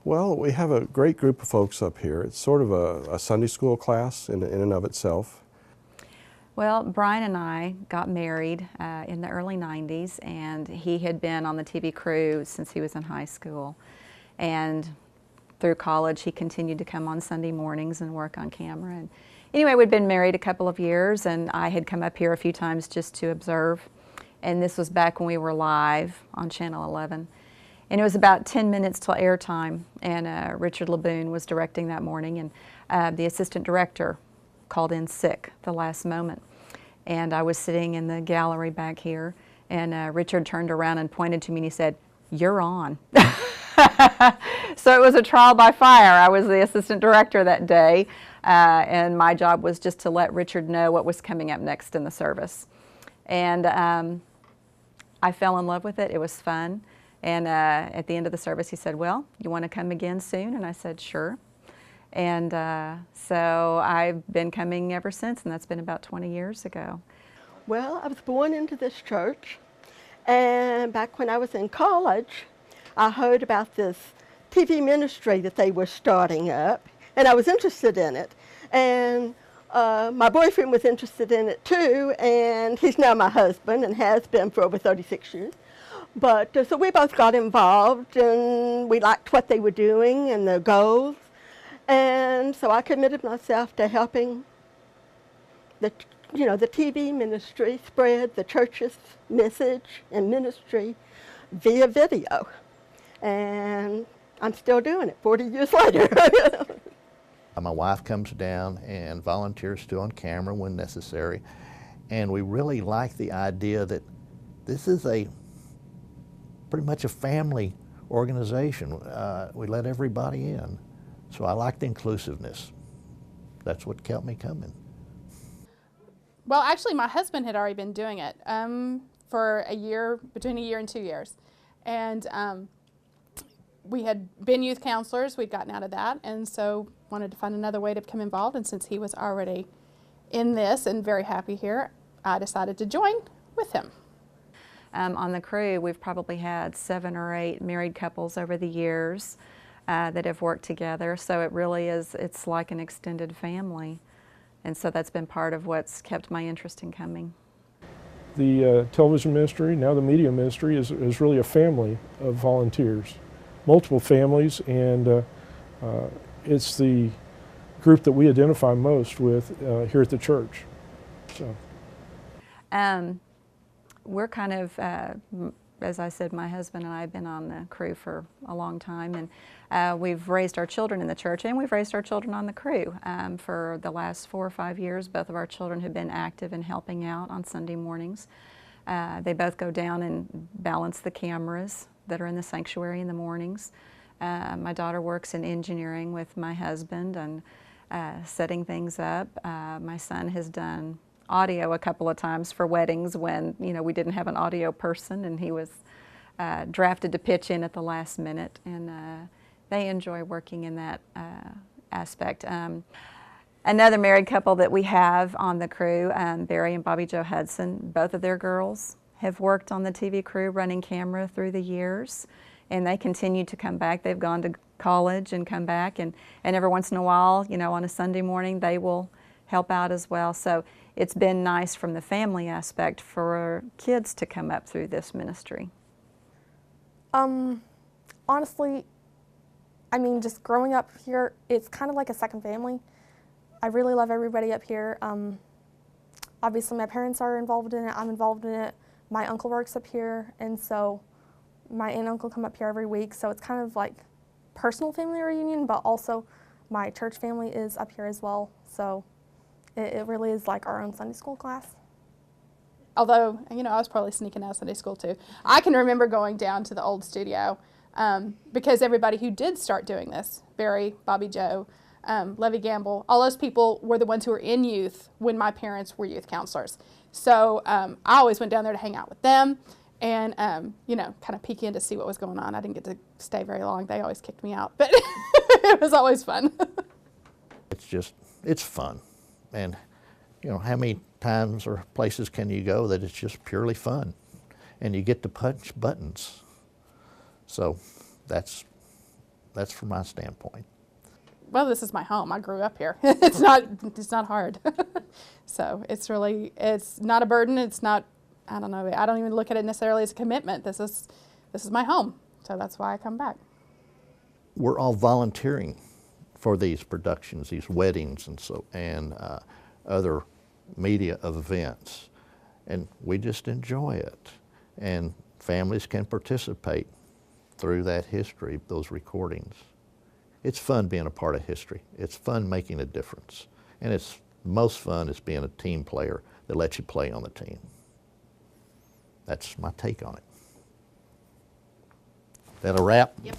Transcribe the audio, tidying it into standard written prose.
Well, we have a great group of folks up here. It's sort of a Sunday school class in and of itself. Well, Brian and I got married in the early 90s, and he had been on the TV crew since he was in high school. And through college, he continued to come on Sunday mornings and work on camera. And anyway, we'd been married a couple of years, and I had come up here a few times just to observe. And this was back when we were live on Channel 11. And it was about 10 minutes till airtime, and Richard LeBoon was directing that morning, and the assistant director called in sick the last moment. And I was sitting in the gallery back here, and Richard turned around and pointed to me and he said, "You're on." So it was a trial by fire. I was the assistant director that day, and my job was just to let Richard know what was coming up next in the service. And I fell in love with it. It was fun. And at the end of the service, he said, "Well, you want to come again soon?" And I said, "Sure." And so I've been coming ever since, and that's been about 20 years ago. Well, I was born into this church, and back when I was in college, I heard about this TV ministry that they were starting up, and I was interested in it. And my boyfriend was interested in it too, and he's now my husband and has been for over 36 years. But so we both got involved, and we liked what they were doing and their goals. And so I committed myself to helping the TV ministry spread the church's message and ministry via video. And I'm still doing it 40 years later. My wife comes down and volunteers to on camera when necessary. And we really like the idea that this is pretty much a family organization. We let everybody in. So I like the inclusiveness. That's what kept me coming. Well, actually, my husband had already been doing it for a year, between a year and 2 years. And we had been youth counselors. We'd gotten out of that, and so wanted to find another way to become involved. And since he was already in this and very happy here, I decided to join with him. On the crew, we've probably had 7 or 8 married couples over the years that have worked together. So it really is, it's like an extended family. And so that's been part of what's kept my interest in coming. The television ministry, now the media ministry, is really a family of volunteers, multiple families, and it's the group that we identify most with here at the church. So. We're kind of, as I said, my husband and I have been on the crew for a long time, and we've raised our children in the church, and we've raised our children on the crew. For the last 4 or 5 years, both of our children have been active in helping out on Sunday mornings. They both go down and balance the cameras that are in the sanctuary in the mornings. My daughter works in engineering with my husband and setting things up. My son has done audio a couple of times for weddings when we didn't have an audio person, and he was drafted to pitch in at the last minute, and they enjoy working in that aspect. Another married couple that we have on the crew, Barry and Bobby Jo Hudson, both of their girls have worked on the TV crew running camera through the years, and they continue to come back. They've gone to college and come back, and every once in a while, on a Sunday morning, they will help out as well. So it's been nice from the family aspect for kids to come up through this ministry. Honestly, I mean, just growing up here, it's kind of like a second family. I really love everybody up here. Obviously, my parents are involved in it. I'm involved in it. My uncle works up here, and so my aunt and uncle come up here every week. So it's kind of like personal family reunion, but also my church family is up here as well. So it really is like our own Sunday school class. Although, I was probably sneaking out of Sunday school too. I can remember going down to the old studio because everybody who did start doing this, Barry, Bobby Jo, Levy Gamble, all those people were the ones who were in youth when my parents were youth counselors. So I always went down there to hang out with them and, kind of peek in to see what was going on. I didn't get to stay very long. They always kicked me out, but it was always fun. It's fun. And, how many times or places can you go that it's just purely fun? And you get to punch buttons. So that's That's from my standpoint. Well, this is my home. I grew up here. It's not hard. So it's not a burden. It's not, I don't know, I don't even look at it necessarily as a commitment. This is my home. So that's why I come back. We're all volunteering for these productions, these weddings and other media events. And we just enjoy it. And families can participate through that history, those recordings. It's fun being a part of history. It's fun making a difference. And it's most fun is being a team player that lets you play on the team. That's my take on it. That a wrap? Yep.